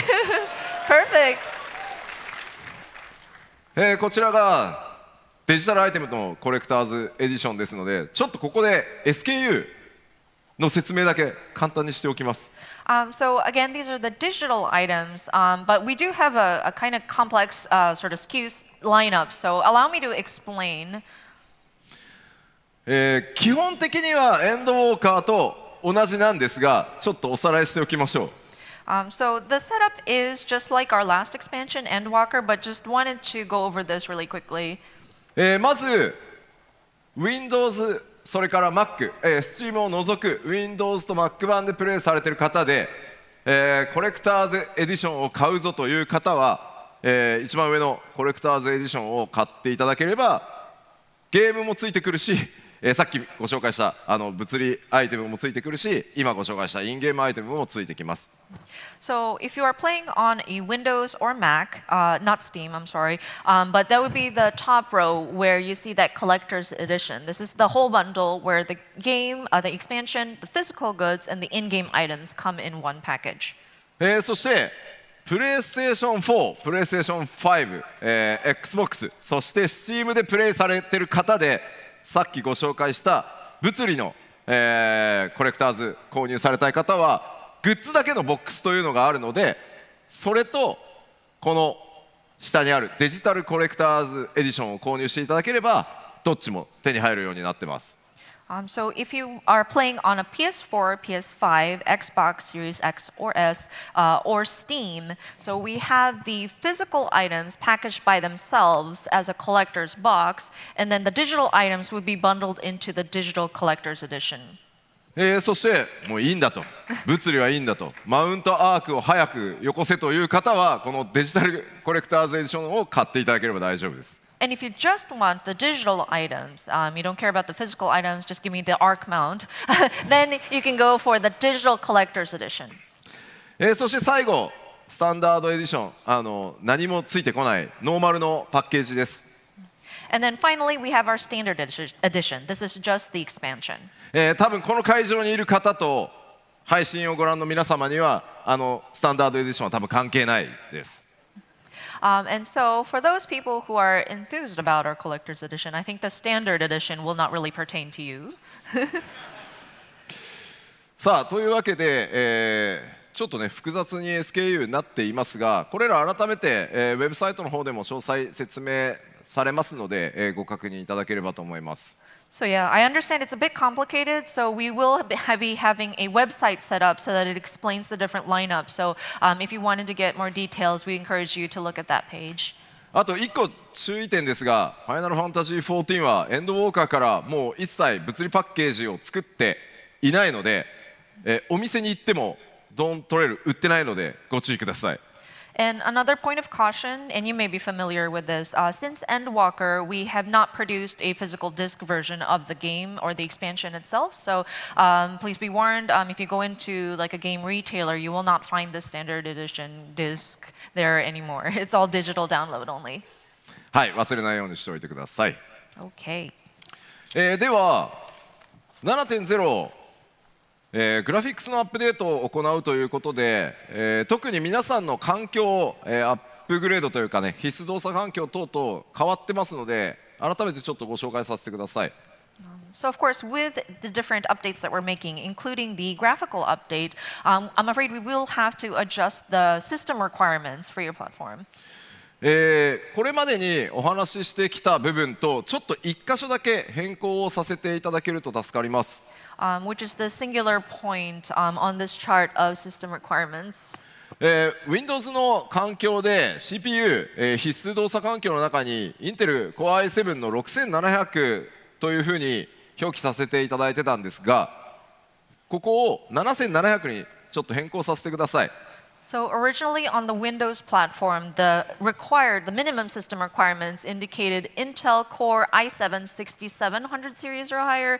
Perfect. こちらがデジタルアイテムのコレクターズエディションですので、ちょっとここで SKU の説明だけ簡単にしておきます。So again, these are the digital items, but we do have a kind of complex sort of SKUs lineup. So allow me to explain. 基本的にはエンドウォーカーと同じなんですが、ちょっとおさらいしておきましょう。So the setup is just like our last expansion, Endwalker, but just wanted to go over this really quickly. まず Windows それから Mac、Steam を除く Windows と Mac 版でプレイされている方で、コレクターズエディションを買うぞという方は、一番上のコレクターズエディションを買っていただければゲームもついてくるし、さっきご紹介した物理アイテムもついてくるし、今ご紹介したインゲームアイテムもついてきます。So if you are playing on a Windows or Mac, not Steam, I'm sorry, but that would be the top row where you see that collector's edition. This is the whole bundle where the game, the expansion, the physical goods, and the in-game items come in one package. そしてプレイステーション4、プレイステーション5、Xbox、そして Steam でプレイされている方で、さっきご紹介した物理の、コレクターズ購入されたい方はグッズだけのボックスというのがあるので、それとこの下にあるデジタルコレクターズエディションを購入していただければどっちも手に入るようになってます。So if you are playing on a PS4, PS5, Xbox Series X or S, or Steam, so we have the physical items packaged by themselves as a collector's box, and then the digital items would be bundled into the digital collector's edition. そしてもういいんだと、物理はいいんだと、マウントアークを早くよこせという方はこのデジタルコレクターズエディションを買っていただければ大丈夫です。And if you just want the digital items, you don't care about the physical items, just give me the Arc mount, then you can go for the digital collector's edition. そして最後、スタンダードエディション、何もついてこないノーマルのパッケージです。And then finally, we have our standard edition. This is just the expansion. 多分この会場にいる方と配信をご覧の皆様にはスタンダードエディションは多分関係ないです。And so, for those people who are enthused about our collector's edition, I think the standard edition will not really pertain to you. さあというわけで、ちょっとね複雑に SKU になっていますが、これら改めて、ウェブサイトの方でも詳細説明されますので、ご確認いただければと思います。So yeah, I understand it's a bit complicated, so we will be having a website set up so that it explains the different lineups. So if you wanted to get more details, we encourage you to look at that page. あと1個注意点ですが、ファイナルファンタジー14はエンドウォーカーからもう一切物理パッケージを作っていないので、お店に行ってもドントレール売ってないのでご注意ください。And another point of caution, and you may be familiar with this, since Endwalker, we have not produced a physical disc version of the game or the expansion itself. So please be warned, if you go into like a game retailer, you will not find the standard edition disc there anymore. It's all digital download only. はい、忘れないようにしておいてください。Okay. では 7.0、グラフィックスのアップデートを行うということで、特に皆さんの環境、アップグレードというかね、必須動作環境等々変わってますので、改めてちょっとご紹介させてください。So of course, with the different updates that we're making, including the graphical update, I'm afraid we will have to adjust the system requirements for your platform. これまでにお話ししてきた部分とちょっと1箇所だけ変更をさせていただけると助かります。Which is the singular point on this chart of system requirements. Windows の環境で CPU、必須動作環境の中に Intel Core i7 の6700というふうに表記させていただいてたんですが、ここを7700にちょっと変更させてください。So originally on the Windows platform, the minimum system requirements indicated Intel Core i7 6700 series or higher.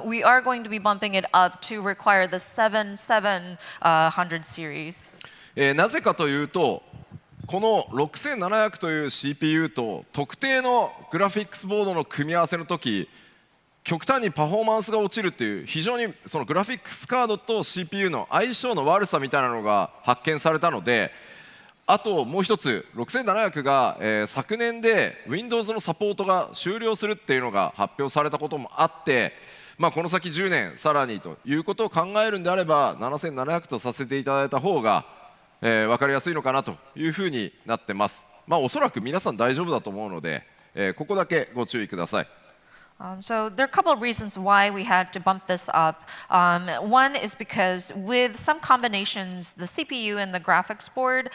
We are going to be bumping it up to require the 7700 series. なぜかというと、この6700という CPU と特定のグラフィックスボードの組み合わせの時、極端にパフォーマンスが落ちるっていう非常にそのグラフィックスカードと CPU の相性の悪さみたいなのが発見されたので、あともう一つ6700が、昨年で Windows のサポートが終了するっていうのが発表されたこともあって、この先10年さらにということを考えるんであれば7700とさせていただいた方が、分かりやすいのかなというふうになってます。おそらく皆さん大丈夫だと思うので、ここだけご注意ください。So there are a couple of reasons why we had to bump this up. One is because with some combinations, the CPU and the graphics board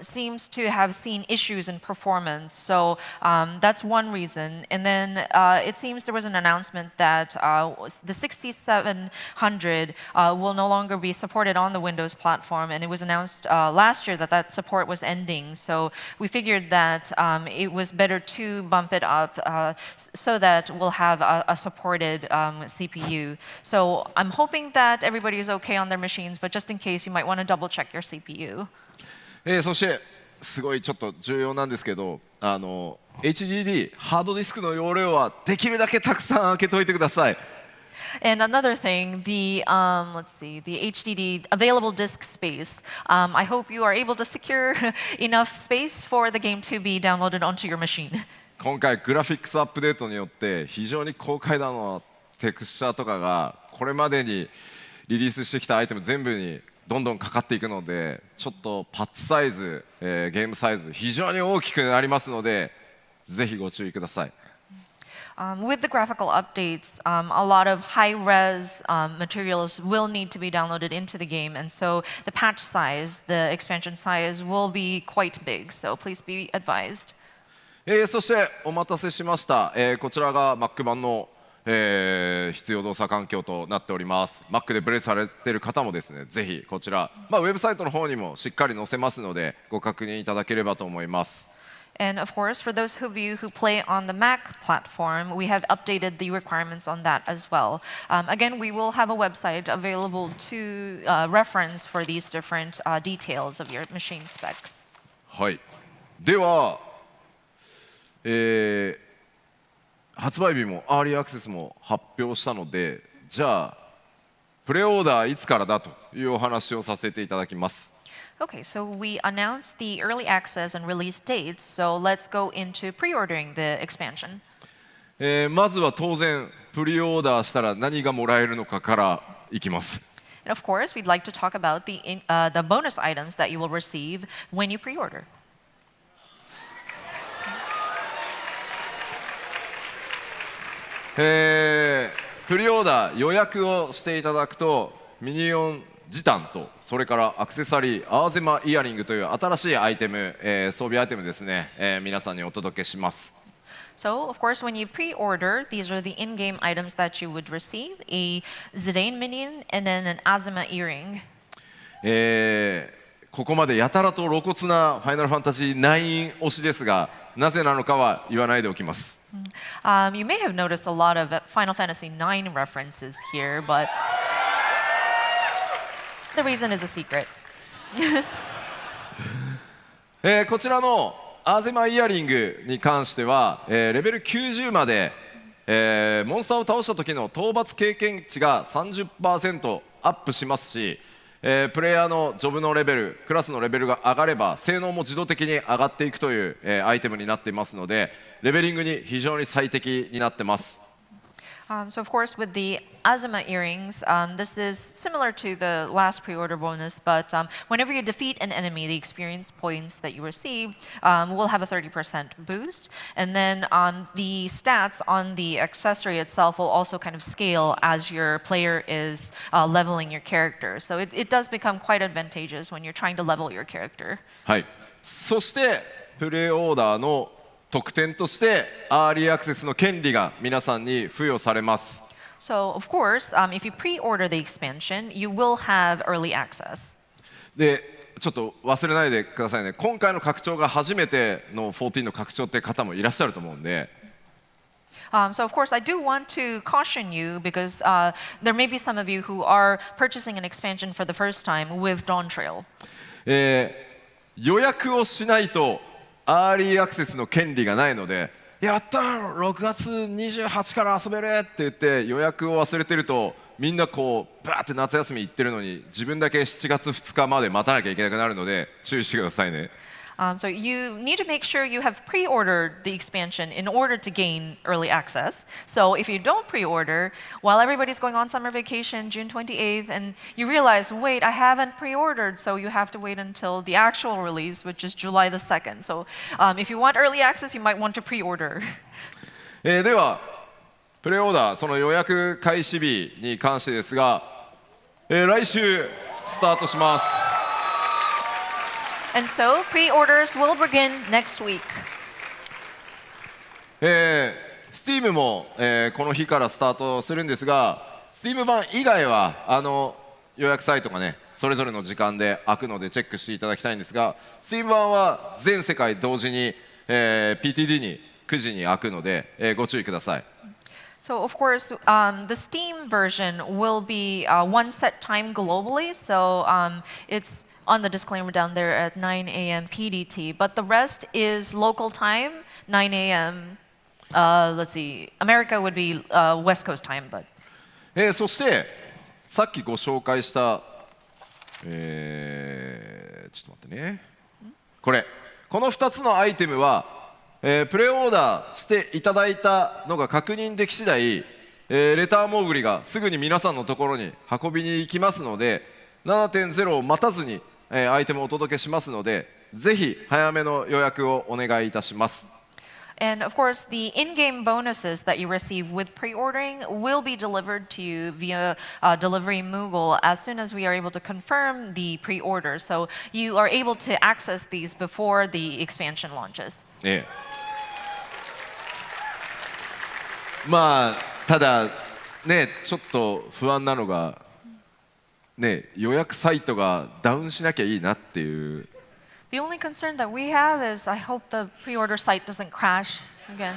seems to have seen issues in performance. So that's one reason. And then it seems there was an announcement that the 6700 will no longer be supported on the Windows platform. And it was announced last year that that support was ending. So we figured that it was better to bump it up so that we'll have a supported CPU. So I'm hoping that everybody is okay on their machines, but just in case, you might want to double check your CPU. そしてすごいちょっと重要なんですけど、HDD ハードディスクの容量はできるだけたくさん開けといてください。And another thing, the HDD available disk space. I hope you are able to secure enough space for the game to be downloaded onto your machine. 今回グラフィックスアップデートによって非常に高解度のテクスチャーとかがこれまでにリリースしてきたアイテム全部にどんどんかかっていくので、ちょっとパッチサイズ、ゲームサイズ非常に大きくなりますので、ぜひご注意ください。With the graphical updates, a lot of high-res materials will need to be downloaded into the game, and so the patch size, the expansion size, will be quite big. So please be advised. そしてお待たせしました、こちらが Mac 版の、必要動作環境となっております。 Mac でプレイされている方もですね、ぜひこちら、ウェブサイトの方にもしっかり載せますのでご確認いただければと思います。And of course, for those of you who play on the Mac platform, we have updated the requirements on that as well. Again, we will have a website available to reference for these different details of your machine specs. はい、では、発売日もアーリーアクセスも発表したので、じゃあプレオーダーいつからだというお話をさせていただきます。Okay, so we announced the early access and release dates, so let's go into pre-ordering the expansion. まずは当然プリオーダーしたら何がもらえるのかからいきます。And of course, we'd like to talk about the bonus items that you will receive when you pre-order. プリオーダー予約をしていただくとミニオンジタンとそれからアクセサリーアーゼマイヤリングという新しいアイテム、装備アイテムですね、皆さんにお届けします。So, of course, when you pre-order, these are the in-game items that you would receive: a Zidane minion and then an Azuma earring. ここまでやたらと露骨なファイナルファンタジー9推しですが、なぜなのかは言わないでおきます。You may have noticed a lot of Final Fantasy IX references here, but the reason is a secret. こちらのアーゼマイヤリングに関しては、レベル90まで、モンスターを倒した時の討伐経験値が 30% アップしますし、プレイヤーのジョブのレベル、クラスのレベルが上がれば性能も自動的に上がっていくという、アイテムになっていますので、レベリングに非常に最適になってます。So, of course, with the Azuma earrings, this is similar to the last pre-order bonus, but whenever you defeat an enemy, the experience points that you receive will have a 30% boost. And then the stats on the accessory itself will also kind of scale as your player is leveling your character. So it does become quite advantageous when you're trying to level your character. はい、そしてプレオーダーの特典としてアーリーアクセスの権利が皆さんに付与されます。So, of course, if you pre-order the expansion, you will have early access. で、ちょっと忘れないでくださいね。今回の拡張が初めての14の拡張って方もいらっしゃると思うんで。So, of course, I do want to caution you because there may be some of you who are purchasing an expansion for the first time with Dawntrail. 予約をしないとアーリーアクセスの権利がないので、やったー6月28から遊べるって言って予約を忘れてると、みんなこうバーって夏休み行ってるのに自分だけ7月2日まで待たなきゃいけなくなるので注意してくださいね。So you need to make sure you have pre-ordered the expansion in order to gain early access. So if you don't pre-order, while everybody's going on summer vacation, June 28th, and you realize, wait, I haven't pre-ordered, so you have to wait until the actual release, which is July the 2nd. So if you want early access, you might want to pre-order. では、プレオーダー、その予約開始日に関してですが、来週スタートします。And so pre-orders will begin next week. Steam も、この日からスタートするんですが、Steam 版以外は予約サイトがねそれぞれの時間で開くのでチェックしていただきたいんですが、Steam 版は全世界同時に、PTD に9時に開くので、ご注意ください。So, of course, the Steam version will be one set time globally. So it's on the disclaimer down there at 9 a.m. PDT, but the rest is local time, 9 a.m. Let's see, America would be West Coast time, but. そしてさっきご紹介した、ちょっと待ってね、この2つのアイテムはプレオーダーしていただいたのが確認でき次第、レターモーグリがすぐに皆さんのところに運びに行きますので、7.0 を待たずに、アイテムをお届けしますので、ぜひ早めの予約をお願いいたします。And of course, the in-game bonuses that you receive with pre-ordering will be delivered to you via delivery Moogle as soon as we are able to confirm the pre-order. So you are able to access these before the expansion launches. まあただね、ちょっと不安なのがね、予約サイトがダウンしなきゃいいなっていう。The only concern that we have is I hope the pre-order site doesn't crash again.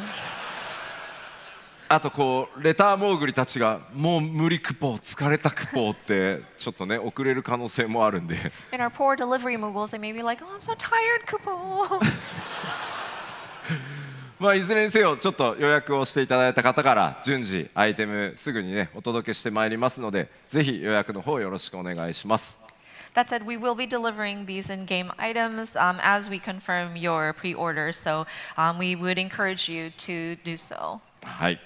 あとこうレターモーグリたちがもう無理クポ疲れたクポってちょっとね遅れる可能性もあるんで。And our poor delivery Moogles, they may be like, oh, I'm so tired, Kupo. まあいずれにせよちょっと予約をしていただいた方から順次アイテムすぐにねお届けしてまいりますので、ぜひ予約の方よろしくお願いします。That said, we will be delivering these in-game items as we confirm your pre-order, so we would encourage you to do so. はい。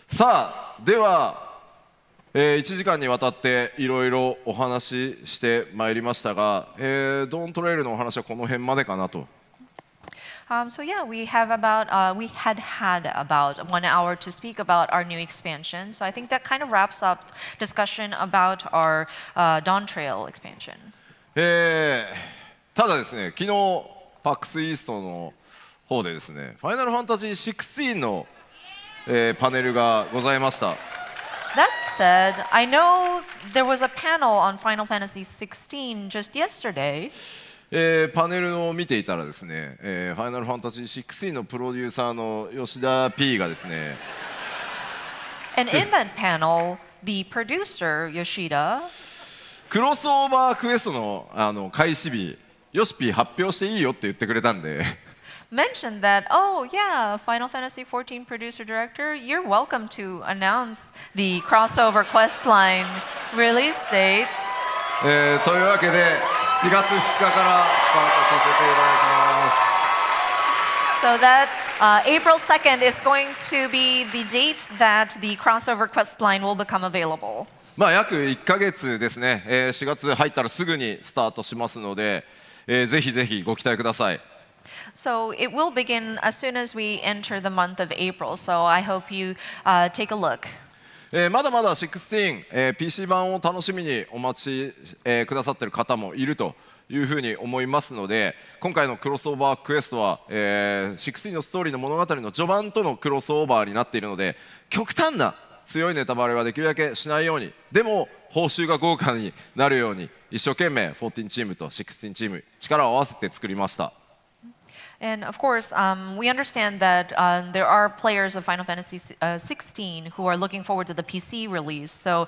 さあでは、1時間にわたっていろいろお話ししてまいりましたが、ドーントレイルのお話はこの辺までかなと。So yeah, we had about 1 hour to speak about our new expansion. So I think that kind of wraps up discussion about our Dawntrail expansion. ただですね、昨日PAXイーストの方でですね、ファイナルファンタジー16の、パネルがございました。That said, I know there was a panel on Final Fantasy 16 just yesterday. パネルを見ていたらですね、ファイナルファンタジー16のプロデューサーの吉田 P がですねAnd in that panel, the producer, Yoshida, クロスオーバークエストの、開始日ヨシ P 発表していいよって言ってくれたんでmentioned that, oh yeah, Final Fantasy 14 producer director, you're welcome to announce the crossover quest line release date. というわけで7月2日からスタートさせていただきます。 So that April 2nd is going to be the date that the crossover quest line will become available. まあ約1ヶ月ですね、4月入ったらすぐにスタートしますので、ぜひぜひご期待ください。So it will begin as soon as we enter the month of April. So I hope you take a look. まだまだ16、PC 版を楽しみにお待ち、くださっている方もいるというふうに思いますので、今回のクロスオーバークエストは、16のストーリーの物語の序盤とのクロスオーバーになっているので、極端な強いネタバレはできるだけしないように、でも報酬が豪華になるように一生懸命14チームと16チーム力を合わせて作りました。And of course, we understand that there are players of Final Fantasy 16 who are looking forward to the PC release. So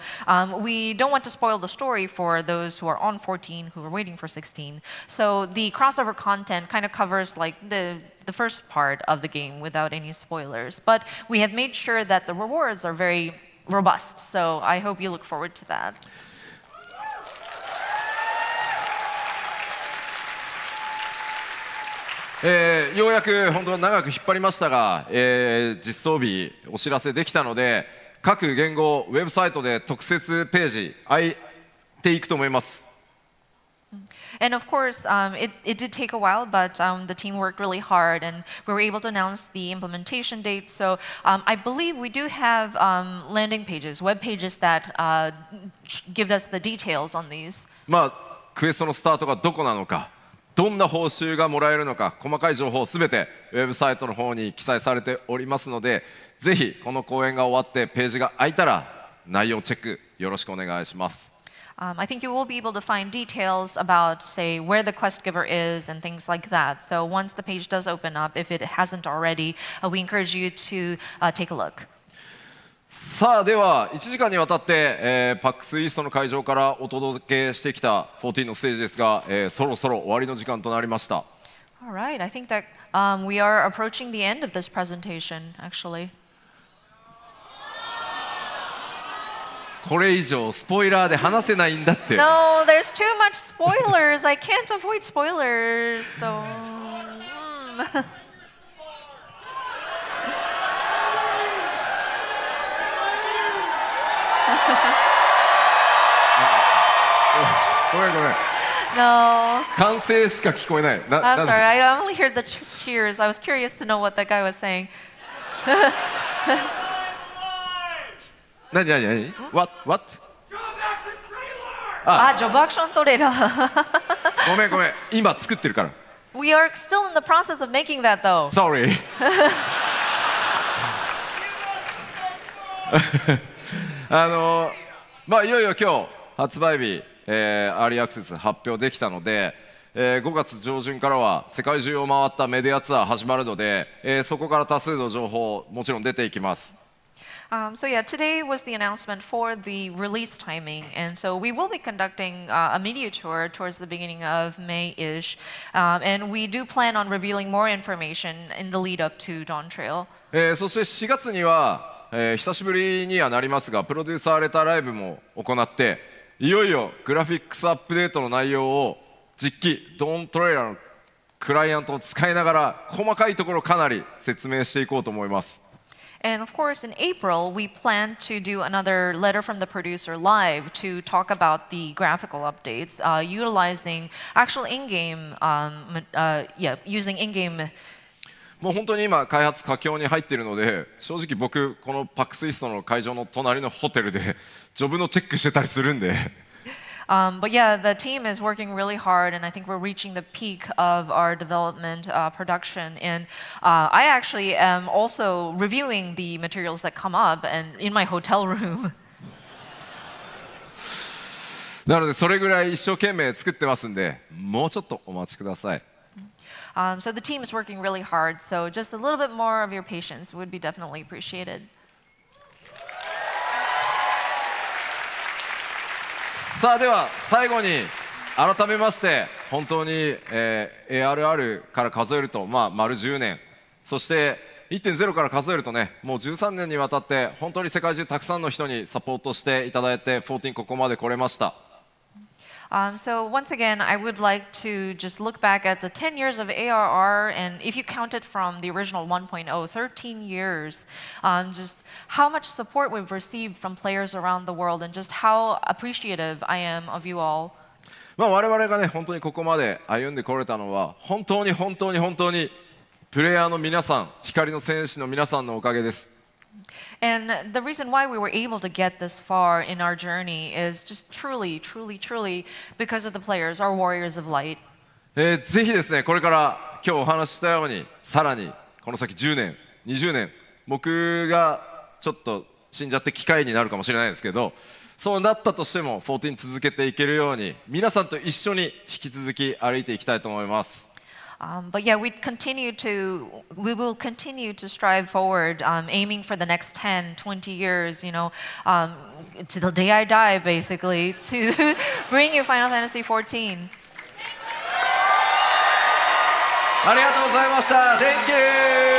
we don't want to spoil the story for those who are on 14 who are waiting for 16. So the crossover content kind of covers like the first part of the game without any spoilers. But we have made sure that the rewards are very robust. So I hope you look forward to that. ようやく本当長く引っ張りましたが、実装日お知らせできたので、各言語ウェブサイトで特設ページ開いていくと思います。And of course, it did take a while, but the team worked really hard, and we were able to announce the implementation date. So I believe we do have landing pages, web pages that give us the details on these. まあクエストのスタートがどこなのか、どんな報酬がもらえるのか、細かい情報すべてウェブサイトの方に記載されておりますので、ぜひこの講演が終わってページが開いたら内容チェックよろしくお願いします。I think you will be able to find details about, say, where the quest giver is and things like that. So once the page does open up, if it hasn't already, we encourage you to take a look. さあでは1時間にわたって、PAX イーストの会場からお届けしてきた14のステージですが、そろそろ終わりの時間となりました。All right, I think that we are approaching the end of this presentation, actually. これ以上スポイラーで話せないんだって。No, there's too much spoilers. I can't avoid spoilers. So. ごめんごめん No. 歓声しか聞こえない I'm なん sorry. I only heard the cheers. I was curious to know what that guy was saying. 何 What? Job action trailer. ごめんごめん今作ってるから We are still in the process of making that though. Sorry まあいよいよ今日発売日、アーリーアクセス発表できたので、5月上旬からは世界中を回ったメディアツアー始まるので、そこから多数の情報もちろん出ていきます。So yeah, today was the announcement for the release timing, and so we will be conducting a media tour towards the beginning of May-ish, and we do plan on revealing more information in the lead up to Dawntrail. そして4月には、久しぶりにはなりますがプロデューサーレターライブも行っていよいよグラフィックスアップデートの内容を実機Dawntrailのクライアントを使いながら細かいところかなり説明していこうと思います。And of course, in April, we plan to do another letter from the producer live to talk about the graphical updates, utilizing actual in-game, using in-game. もう本当に今開発佳境に入っているので正直僕このPAXイーストの会場の隣のホテルでジョブのチェックしてたりするんで。But yeah, the team is working really hard, and I think we're reaching the peak of our development production. And I actually am also reviewing the materials that come up and in my hotel room. なのでそれぐらい一生懸命作ってますんでもうちょっとお待ちください。So the team is working really hard, so just a little bit more of your patience would be definitely appreciated. さあでは最後に改めまして本当に、ARR から数えると、丸10年そして 1.0 から数えるとねもう13年にわたって本当に世界中たくさんの人にサポートしていただいて14ここまで来れました。So once again, I would like to just look back at the 10 years of ARR, and if you count it from the original 1.0, 13 years, just how much support we've received from players around the world, and just how appreciative I am of you all. 我々がね本当にここまで歩んでこれたのは本当にプレイヤーの皆さん、光の戦士の皆さんのおかげです。And the reason why we were able to get this far in our journey is just truly because of the players, our warriors of light. ぜひですね、これから今日お話ししたように、さらにこの先10年、20年、僕がちょっと死んじゃって機会になるかもしれないですけど、そうなったとしても14続けていけるように、皆さんと一緒に引き続き歩いていきたいと思います。But yeah, we will continue to strive forward, aiming for the next 10, 20 years, to the day I die, basically, to bring you Final Fantasy XIV. ありがとうございました。Thank you!